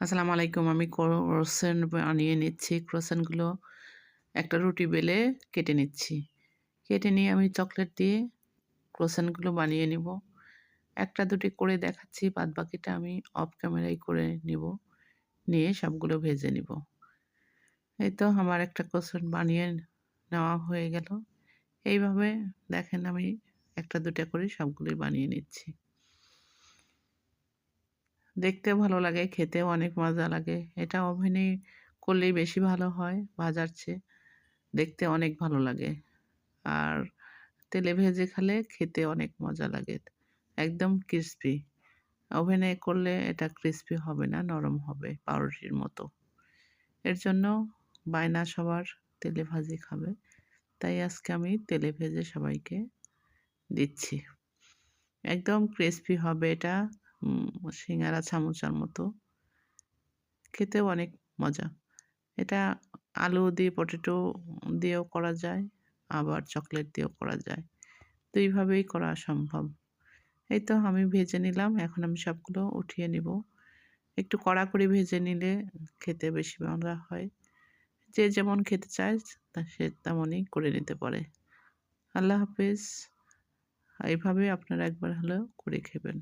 আসসালামু আলাইকুম। আমি ক্রোসেন্ট বানিয়ে নিচ্ছি। ক্রোসেন্টগুলো একটা রুটি বেলে কেটে নিচ্ছি। কেটে নিয়ে আমি চকলেট দিয়ে ক্রোসেন্টগুলো বানিয়ে নিব। ১টা ২টি করে দেখাচ্ছি, বাদবাকিটা আমি অফ ক্যামেরায় করে নিব। নিয়ে সবগুলো ভেজে নিব। এই তো আমার একটা ক্রোসেন্ট বানিয়ে নেওয়া হয়ে গেল। এইভাবে দেখেন আমি ১টা ২টা করে সবগুলোই বানিয়ে নিচ্ছি। দেখতেও ভালো লাগে, খেতেও অনেক মজা লাগে। এটা ওভেনে করলেই বেশি ভালো হয় ভাজার চেয়ে। দেখতে অনেক ভালো লাগে। আর তেলে ভেজে খেতে অনেক মজা লাগে। একদম ক্রিসপি। ওভেনে করলে এটা ক্রিসপি হবে না, নরম হবে পাউরুটির মতো। এর জন্য বায়না সবার তেলে ভাজি খাবে। তাই আজকে আমি তেলে ভেজে সবাইকে দিচ্ছি। একদম ক্রিসপি হবে এটা। সিঙ্গারা সামোসার মতো। খেতেও অনেক মজা। এটা আলু দিয়ে পটেটো দিয়েও করা যায়, আবার চকলেট দিয়েও করা যায়। ২ ভাবেই করা সম্ভব। এই তো আমি ভেজে নিলাম। এখন আমি সবগুলো উঠিয়ে নিব। একটু কড়া করে ভেজে নিলে খেতে বেশি মজা হয়। যে যেমন খেতে চায় সে তেমনই করে নিতে পারে। আল্লাহ হাফেজ। এভাবে আপনারা একবার হলেও করে খেবেন।